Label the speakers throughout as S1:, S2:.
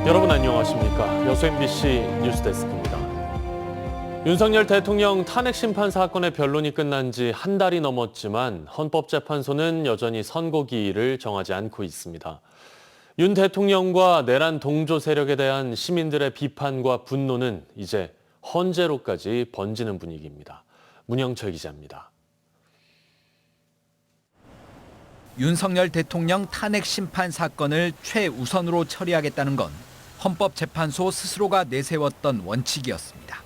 S1: 여러분 안녕하십니까? 여수 MBC 뉴스데스크입니다. 윤석열 대통령 탄핵 심판 사건의 변론이 끝난 지 한 달이 넘었지만 헌법재판소는 여전히 선고기일을 정하지 않고 있습니다. 윤 대통령과 내란 동조 세력에 대한 시민들의 비판과 분노는 이제 헌재로까지 번지는 분위기입니다. 문영철 기자입니다.
S2: 윤석열 대통령 탄핵 심판 사건을 최우선으로 처리하겠다는 건 헌법재판소 스스로가 내세웠던 원칙이었습니다.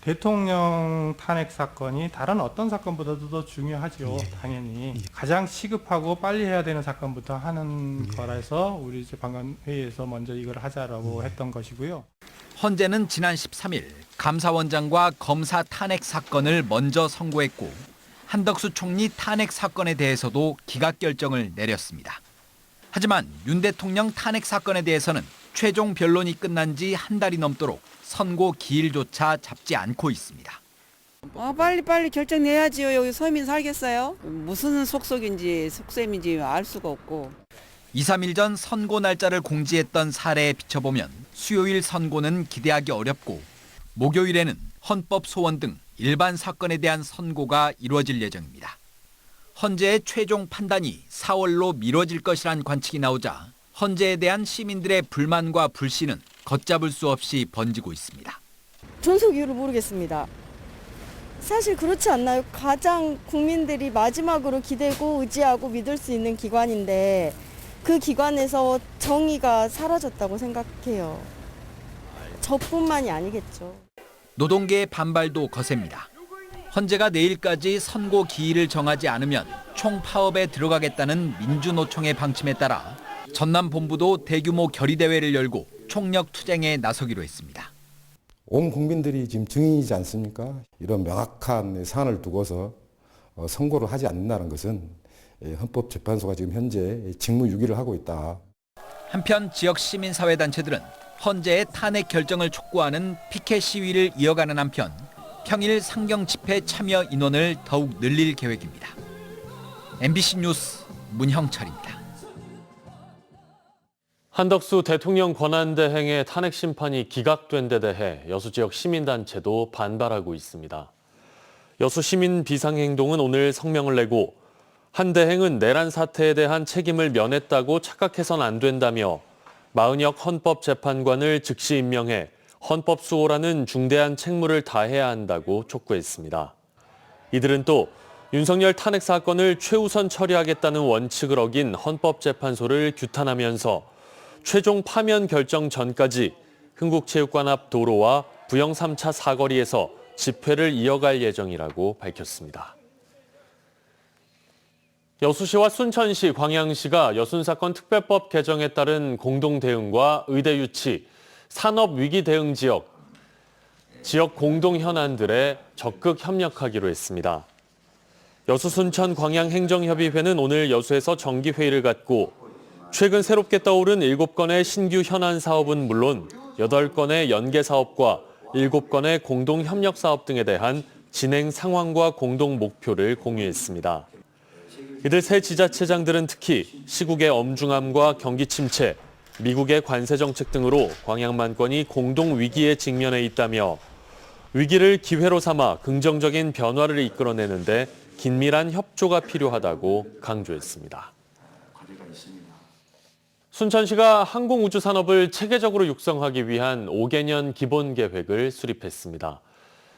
S3: 대통령 탄핵 사건이 다른 어떤 사건보다도 더 중요하죠. 당연히. 가장 시급하고 빨리 해야 되는 사건부터 하는 거라서 우리 이제 방금 회의에서 먼저 이걸 하자라고 했던 것이고요.
S2: 헌재는 지난 13일 감사원장과 검사 탄핵 사건을 먼저 선고했고 한덕수 총리 탄핵 사건에 대해서도 기각 결정을 내렸습니다. 하지만 윤 대통령 탄핵 사건에 대해서는 최종 변론이 끝난 지 한 달이 넘도록 선고 기일조차 잡지 않고 있습니다.
S4: 빨리 결정 내야지요. 여기 서민 살겠어요? 무슨 속속인지 속셈인지 알 수가 없고.
S2: 2, 3일 전 선고 날짜를 공지했던 사례에 비춰보면 수요일 선고는 기대하기 어렵고 목요일에는 헌법 소원 등 일반 사건에 대한 선고가 이루어질 예정입니다. 헌재의 최종 판단이 4월로 미뤄질 것이란 관측이 나오자 헌재에 대한 시민들의 불만과 불신은 걷잡을 수 없이 번지고 있습니다.
S5: 존속 이유를 모르겠습니다. 사실 그렇지 않나요? 가장 국민들이 마지막으로 기대고 의지하고 믿을 수 있는 기관인데 그 기관에서 정의가 사라졌다고 생각해요. 저뿐만이 아니겠죠.
S2: 노동계의 반발도 거셉니다. 헌재가 내일까지 선고 기일을 정하지 않으면 총파업에 들어가겠다는 민주노총의 방침에 따라 전남본부도 대규모 결의대회를 열고 총력 투쟁에 나서기로 했습니다.
S6: 온 국민들이 지금 증인이지 않습니까? 이런 명확한 사안을 두고서 선고를 하지 않는다는 것은 헌법재판소가 지금 현재 직무유기를 하고 있다.
S2: 한편 지역 시민사회단체들은 헌재의 탄핵 결정을 촉구하는 피켓 시위를 이어가는 한편 평일 상경 집회 참여 인원을 더욱 늘릴 계획입니다. MBC 뉴스 문형철입니다.
S1: 한덕수 대통령 권한대행의 탄핵 심판이 기각된 데 대해 여수 지역 시민단체도 반발하고 있습니다. 여수 시민 비상행동은 오늘 성명을 내고 한 대행은 내란 사태에 대한 책임을 면했다고 착각해선 안 된다며 마은혁 헌법재판관을 즉시 임명해 헌법 수호라는 중대한 책무를 다해야 한다고 촉구했습니다. 이들은 또 윤석열 탄핵 사건을 최우선 처리하겠다는 원칙을 어긴 헌법재판소를 규탄하면서 최종 파면 결정 전까지 흥국체육관 앞 도로와 부영 3차 사거리에서 집회를 이어갈 예정이라고 밝혔습니다. 여수시와 순천시, 광양시가 여순사건 특별법 개정에 따른 공동대응과 의대 유치, 산업위기 대응 지역 공동 현안들에 적극 협력하기로 했습니다. 여수, 순천, 광양 행정협의회는 오늘 여수에서 정기회의를 갖고 최근 새롭게 떠오른 7건의 신규 현안 사업은 물론 8건의 연계 사업과 7건의 공동 협력 사업 등에 대한 진행 상황과 공동 목표를 공유했습니다. 이들 새 지자체장들은 특히 시국의 엄중함과 경기 침체, 미국의 관세 정책 등으로 광양만권이 공동 위기에 직면해 있다며 위기를 기회로 삼아 긍정적인 변화를 이끌어내는데 긴밀한 협조가 필요하다고 강조했습니다. 순천시가 항공우주산업을 체계적으로 육성하기 위한 5개년 기본계획을 수립했습니다.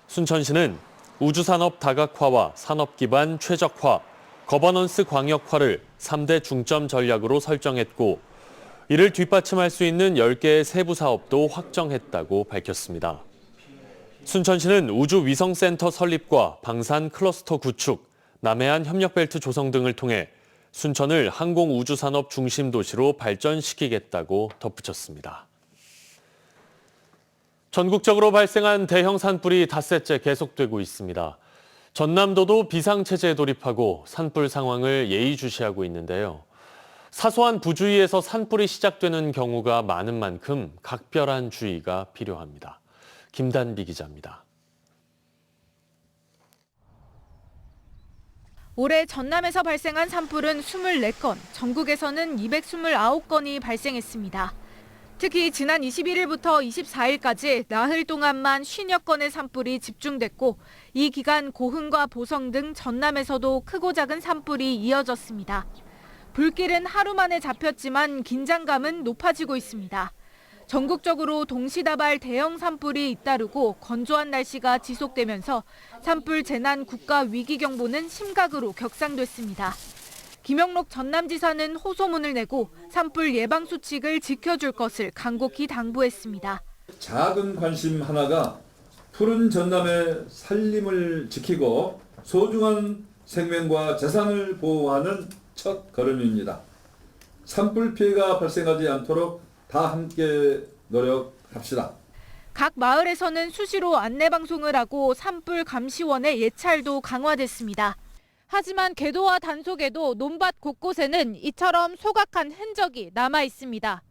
S1: 순천시는 우주산업 다각화와 산업 기반 최적화, 거버넌스 광역화를 3대 중점 전략으로 설정했고 이를 뒷받침할 수 있는 10개의 세부 사업도 확정했다고 밝혔습니다. 순천시는 우주위성센터 설립과 방산 클러스터 구축, 남해안 협력벨트 조성 등을 통해 순천을 항공우주산업 중심 도시로 발전시키겠다고 덧붙였습니다. 전국적으로 발생한 대형 산불이 닷새째 계속되고 있습니다. 전남도도 비상체제에 돌입하고 산불 상황을 예의주시하고 있는데요. 사소한 부주의에서 산불이 시작되는 경우가 많은 만큼 각별한 주의가 필요합니다. 김단비 기자입니다.
S7: 올해 전남에서 발생한 산불은 24건, 전국에서는 229건이 발생했습니다. 특히 지난 21일부터 24일까지 나흘 동안만 50여 건의 산불이 집중됐고 이 기간 고흥과 보성 등 전남에서도 크고 작은 산불이 이어졌습니다. 불길은 하루 만에 잡혔지만 긴장감은 높아지고 있습니다. 전국적으로 동시다발 대형 산불이 잇따르고 건조한 날씨가 지속되면서 산불 재난 국가위기경보는 심각으로 격상됐습니다. 김영록 전남지사는 호소문을 내고 산불 예방 수칙을 지켜줄 것을 간곡히 당부했습니다.
S8: 작은 관심 하나가 푸른 전남의 살림을 지키고 소중한 생명과 재산을 보호하는 첫 걸음입니다. 산불 피해가 발생하지 않도록 다 함께 노력합시다.
S7: 각 마을에서는 수시로 안내방송을 하고 산불 감시원의 예찰도 강화됐습니다. 하지만 궤도와 단속에도 논밭 곳곳에는 이처럼 소각한 흔적이 남아 있습니다.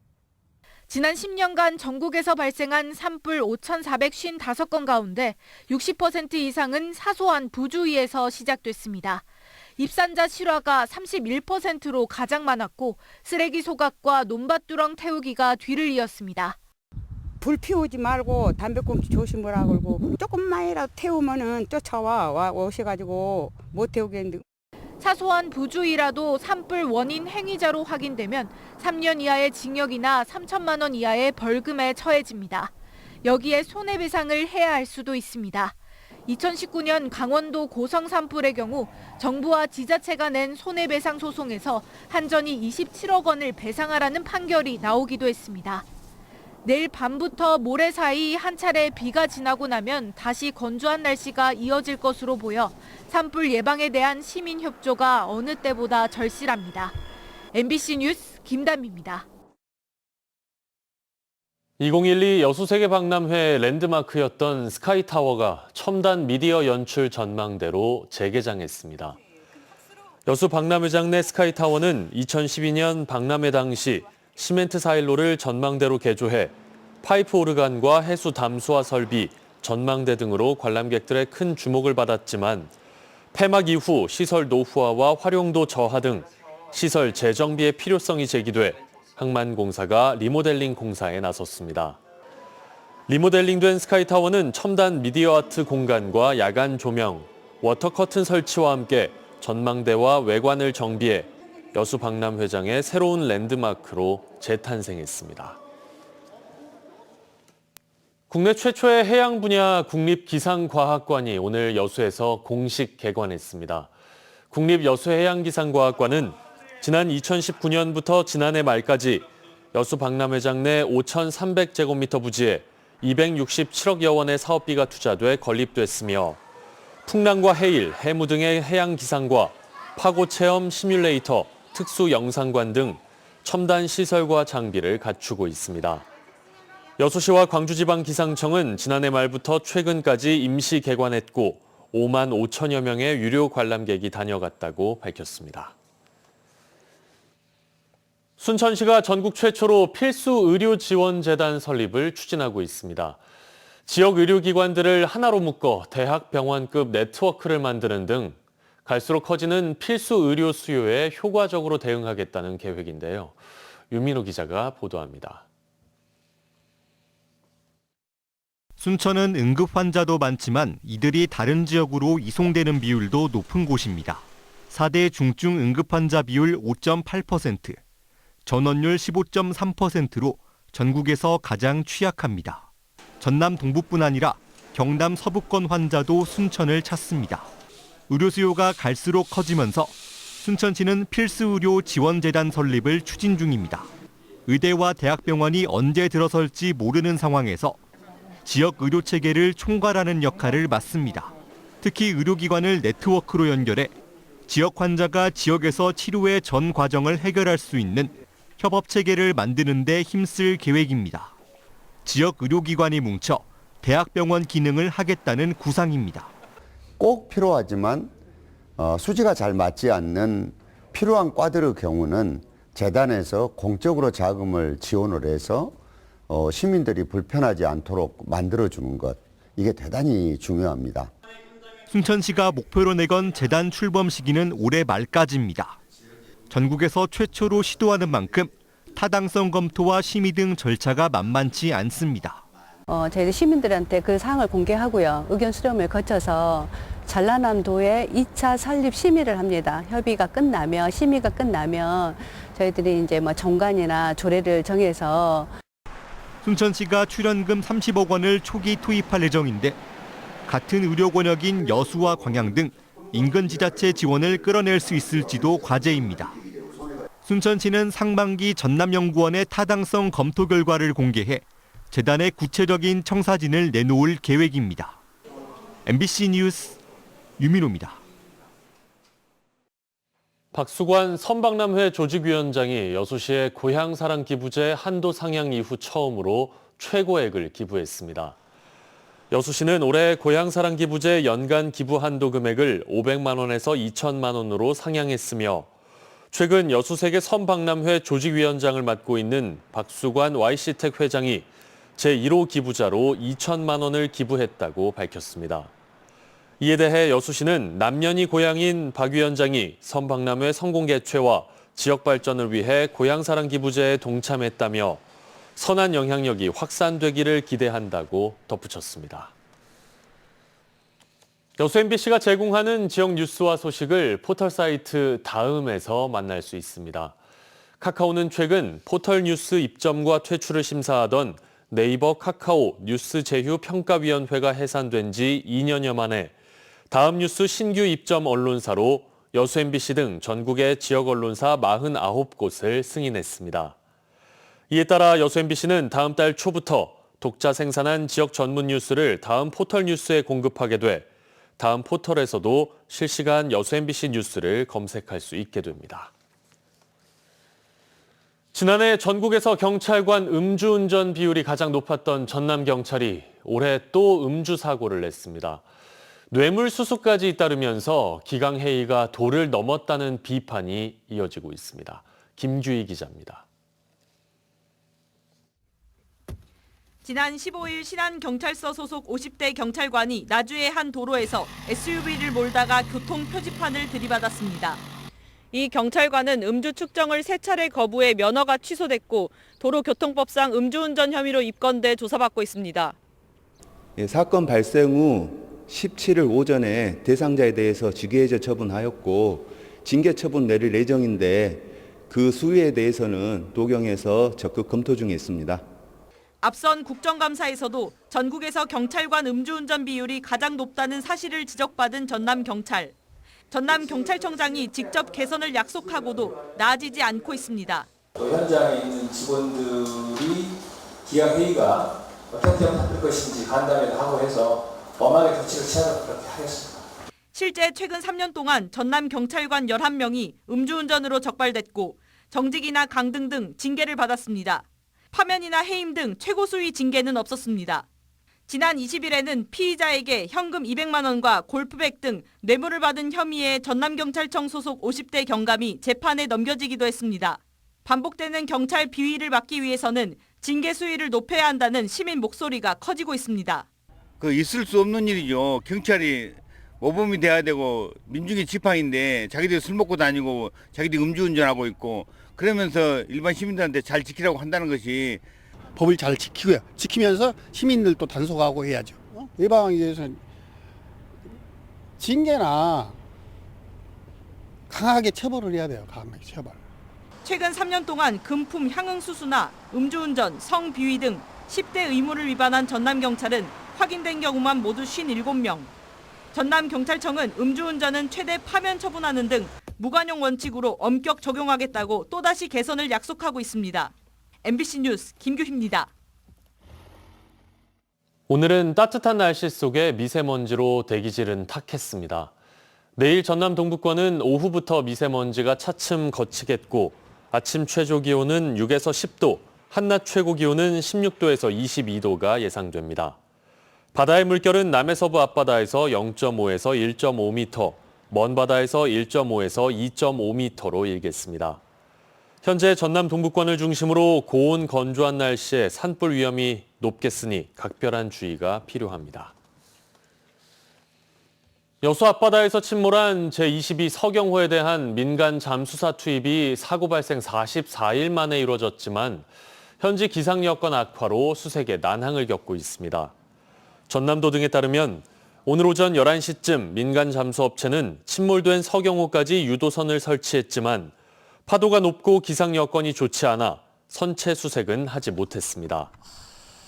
S7: 지난 10년간 전국에서 발생한 산불 5,455건 가운데 60% 이상은 사소한 부주의에서 시작됐습니다. 입산자 실화가 31%로 가장 많았고 쓰레기 소각과 논밭두렁 태우기가 뒤를 이었습니다.
S9: 불 피우지 말고 담배꽁초 조심을 하고 그러고 조금만이라도 태우면은 쫓아와 오셔가지고 못 태우겠는데.
S7: 사소한 부주의라도 산불 원인 행위자로 확인되면 3년 이하의 징역이나 3천만 원 이하의 벌금에 처해집니다. 여기에 손해배상을 해야 할 수도 있습니다. 2019년 강원도 고성 산불의 경우 정부와 지자체가 낸 손해배상 소송에서 한전이 27억 원을 배상하라는 판결이 나오기도 했습니다. 내일 밤부터 모레 사이 한 차례 비가 지나고 나면 다시 건조한 날씨가 이어질 것으로 보여 산불 예방에 대한 시민 협조가 어느 때보다 절실합니다. MBC 뉴스 김담입니다.
S1: 2012 여수세계박람회 랜드마크였던 스카이타워가 첨단 미디어 연출 전망대로 재개장했습니다. 여수 박람회장 내 스카이타워는 2012년 박람회 당시 시멘트 사일로를 전망대로 개조해 파이프 오르간과 해수 담수화 설비, 전망대 등으로 관람객들의 큰 주목을 받았지만 폐막 이후 시설 노후화와 활용도 저하 등 시설 재정비의 필요성이 제기돼 항만공사가 리모델링 공사에 나섰습니다. 리모델링된 스카이타워는 첨단 미디어 아트 공간과 야간 조명, 워터 커튼 설치와 함께 전망대와 외관을 정비해 여수 박람회장의 새로운 랜드마크로 재탄생했습니다. 국내 최초의 해양 분야 국립기상과학관이 오늘 여수에서 공식 개관했습니다. 국립여수해양기상과학관은 지난 2019년부터 지난해 말까지 여수 박람회장 내 5,300제곱미터 부지에 267억여 원의 사업비가 투자돼 건립됐으며 풍랑과 해일, 해무 등의 해양 기상과 파고 체험 시뮬레이터, 특수 영상관 등 첨단 시설과 장비를 갖추고 있습니다. 여수시와 광주지방기상청은 지난해 말부터 최근까지 임시 개관했고 5만 5천여 명의 유료 관람객이 다녀갔다고 밝혔습니다. 순천시가 전국 최초로 필수 의료지원재단 설립을 추진하고 있습니다. 지역 의료기관들을 하나로 묶어 대학병원급 네트워크를 만드는 등 갈수록 커지는 필수 의료 수요에 효과적으로 대응하겠다는 계획인데요. 윤민호 기자가 보도합니다.
S10: 순천은 응급 환자도 많지만 이들이 다른 지역으로 이송되는 비율도 높은 곳입니다. 4대 중증 응급 환자 비율 5.8%, 전원율 15.3%로 전국에서 가장 취약합니다. 전남 동부뿐 아니라 경남 서부권 환자도 순천을 찾습니다. 의료 수요가 갈수록 커지면서 순천시는 필수의료지원재단 설립을 추진 중입니다. 의대와 대학병원이 언제 들어설지 모르는 상황에서 지역 의료체계를 총괄하는 역할을 맡습니다. 특히 의료기관을 네트워크로 연결해 지역 환자가 지역에서 치료의 전 과정을 해결할 수 있는 협업체계를 만드는 데 힘쓸 계획입니다. 지역 의료기관이 뭉쳐 대학병원 기능을 하겠다는 구상입니다.
S11: 꼭 필요하지만 수지가 잘 맞지 않는 필요한 과들의 경우는 재단에서 공적으로 자금을 지원을 해서 시민들이 불편하지 않도록 만들어주는 것, 이게 대단히 중요합니다.
S10: 순천시가 목표로 내건 재단 출범 시기는 올해 말까지입니다. 전국에서 최초로 시도하는 만큼 타당성 검토와 심의 등 절차가 만만치 않습니다.
S9: 저희들 시민들한테 그 사항을 공개하고요. 의견 수렴을 거쳐서 전라남도에 2차 설립 심의를 합니다. 협의가 끝나면, 심의가 끝나면 저희들이 이제 정관이나 조례를 정해서
S10: 순천시가 출연금 30억 원을 초기 투입할 예정인데 같은 의료 권역인 여수와 광양 등 인근 지자체 지원을 끌어낼 수 있을지도 과제입니다. 순천시는 상반기 전남연구원의 타당성 검토 결과를 공개해 재단의 구체적인 청사진을 내놓을 계획입니다. MBC 뉴스 유민호입니다.
S1: 박수관 선박람회 조직위원장이 여수시의 고향사랑 기부제 한도 상향 이후 처음으로 최고액을 기부했습니다. 여수시는 올해 고향사랑 기부제 연간 기부 한도 금액을 500만 원에서 2천만 원으로 상향했으며 최근 여수세계 선박람회 조직위원장을 맡고 있는 박수관 YC텍 회장이 제1호 기부자로 2천만 원을 기부했다고 밝혔습니다. 이에 대해 여수시는 남년이 고향인 박 위원장이 선박람회 성공 개최와 지역 발전을 위해 고향사랑 기부제에 동참했다며 선한 영향력이 확산되기를 기대한다고 덧붙였습니다. 여수 MBC가 제공하는 지역 뉴스와 소식을 포털 사이트 다음에서 만날 수 있습니다. 카카오는 최근 포털 뉴스 입점과 퇴출을 심사하던 네이버 카카오 뉴스 제휴 평가위원회가 해산된 지 2년여 만에 다음 뉴스 신규 입점 언론사로 여수 MBC 등 전국의 지역 언론사 49곳을 승인했습니다. 이에 따라 여수 MBC는 다음 달 초부터 독자 생산한 지역 전문 뉴스를 다음 포털 뉴스에 공급하게 돼 다음 포털에서도 실시간 여수 MBC 뉴스를 검색할 수 있게 됩니다. 지난해 전국에서 경찰관 음주운전 비율이 가장 높았던 전남경찰이 올해 또 음주 사고를 냈습니다. 뇌물수수까지 잇따르면서 기강회의가 도를 넘었다는 비판이 이어지고 있습니다. 김규희 기자입니다.
S12: 지난 15일 신안경찰서 소속 50대 경찰관이 나주의 한 도로에서 SUV를 몰다가 교통 표지판을 들이받았습니다. 이 경찰관은 음주 측정을 3차례 거부해 면허가 취소됐고 도로교통법상 음주운전 혐의로 입건돼 조사받고 있습니다.
S13: 사건 발생 후 17일 오전에 대상자에 대해서 직위해제 처분하였고 징계 처분 내릴 예정인데 그 수위에 대해서는 도경에서 적극 검토 중에 있습니다.
S12: 앞선 국정감사에서도 전국에서 경찰관 음주운전 비율이 가장 높다는 사실을 지적받은 전남경찰. 전남경찰청장이 직접 개선을 약속하고도 나아지지 않고 있습니다.
S14: 현장에 있는 직원들이 기강회의가 어떻게 바뀔 것인지 간담회를 하고 해서 엄하게 조치를 취하도록 그렇게 하겠습니다.
S12: 실제 최근 3년 동안 전남경찰관 11명이 음주운전으로 적발됐고 정직이나 강등 등 징계를 받았습니다. 파면이나 해임 등 최고 수위 징계는 없었습니다. 지난 20일에는 피의자에게 현금 200만 원과 골프백 등 뇌물을 받은 혐의의 전남경찰청 소속 50대 경감이 재판에 넘겨지기도 했습니다. 반복되는 경찰 비위를 막기 위해서는 징계 수위를 높여야 한다는 시민 목소리가 커지고 있습니다.
S15: 있을 수 없는 일이죠. 경찰이 모범이 돼야 되고 민중의 지팡이인데 자기들이 술 먹고 다니고 자기들이 음주운전하고 있고 그러면서 일반 시민들한테 잘 지키라고 한다는 것이
S16: 법을 잘 지키면서 시민들도 단속하고 해야죠. 예방하기 위해서는 징계나 강하게 처벌을 해야 돼요. 강하게 처벌.
S12: 최근 3년 동안 금품 향응수수나 음주운전, 성비위 등 10대 의무를 위반한 전남경찰은 확인된 경우만 모두 57명. 전남경찰청은 음주운전은 최대 파면 처분하는 등 무관용 원칙으로 엄격 적용하겠다고 또다시 개선을 약속하고 있습니다. MBC 뉴스 김규희입니다.
S1: 오늘은 따뜻한 날씨 속에 미세먼지로 대기질은 탁했습니다. 내일 전남 동부권은 오후부터 미세먼지가 차츰 걷히겠고 아침 최저 기온은 6에서 10도, 한낮 최고 기온은 16도에서 22도가 예상됩니다. 바다의 물결은 남해서부 앞바다에서 0.5에서 1.5m, 먼 바다에서 1.5에서 2.5m로 일겠습니다. 현재 전남 동부권을 중심으로 고온 건조한 날씨에 산불 위험이 높겠으니 각별한 주의가 필요합니다. 여수 앞바다에서 침몰한 제22 서경호에 대한 민간 잠수사 투입이 사고 발생 44일 만에 이루어졌지만 현지 기상 여건 악화로 수색에 난항을 겪고 있습니다. 전남도 등에 따르면 오늘 오전 11시쯤 민간 잠수업체는 침몰된 서경호까지 유도선을 설치했지만 파도가 높고 기상 여건이 좋지 않아 선체 수색은 하지 못했습니다.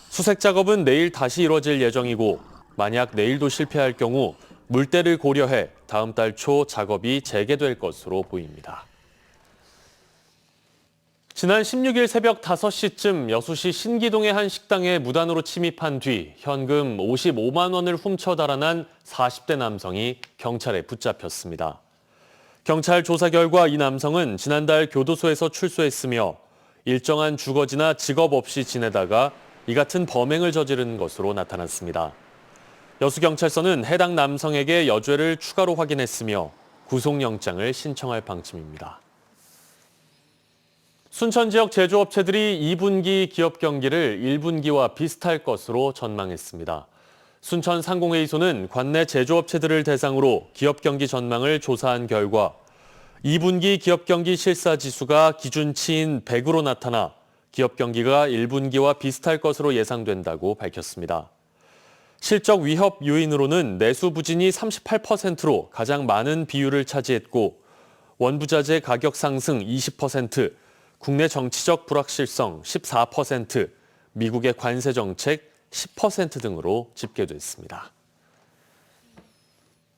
S1: 수색 작업은 내일 다시 이뤄질 예정이고 만약 내일도 실패할 경우 물때를 고려해 다음 달 초 작업이 재개될 것으로 보입니다. 지난 16일 새벽 5시쯤 여수시 신기동의 한 식당에 무단으로 침입한 뒤 현금 55만 원을 훔쳐 달아난 40대 남성이 경찰에 붙잡혔습니다. 경찰 조사 결과 이 남성은 지난달 교도소에서 출소했으며 일정한 주거지나 직업 없이 지내다가 이 같은 범행을 저지른 것으로 나타났습니다. 여수경찰서는 해당 남성에게 여죄를 추가로 확인했으며 구속영장을 신청할 방침입니다. 순천 지역 제조업체들이 2분기 기업 경기를 1분기와 비슷할 것으로 전망했습니다. 순천 상공회의소는 관내 제조업체들을 대상으로 기업 경기 전망을 조사한 결과 2분기 기업 경기 실사지수가 기준치인 100으로 나타나 기업 경기가 1분기와 비슷할 것으로 예상된다고 밝혔습니다. 실적 위협 요인으로는 내수 부진이 38%로 가장 많은 비율을 차지했고 원부자재 가격 상승 20%, 국내 정치적 불확실성 14%, 미국의 관세 정책 10% 등으로 집계됐습니다.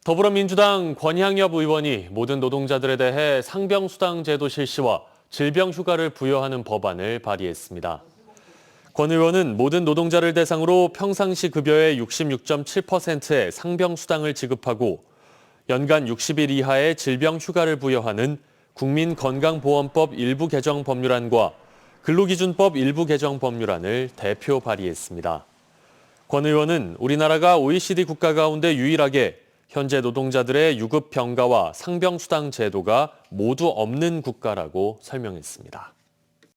S1: 더불어민주당 권향엽 의원이 모든 노동자들에 대해 상병수당 제도 실시와 질병휴가를 부여하는 법안을 발의했습니다. 권 의원은 모든 노동자를 대상으로 평상시 급여의 66.7%의 상병수당을 지급하고 연간 60일 이하의 질병휴가를 부여하는 국민건강보험법 일부 개정 법률안과 근로기준법 일부 개정 법률안을 대표 발의했습니다. 권 의원은 우리나라가 OECD 국가 가운데 유일하게 현재 노동자들의 유급 병가와 상병수당 제도가 모두 없는 국가라고 설명했습니다.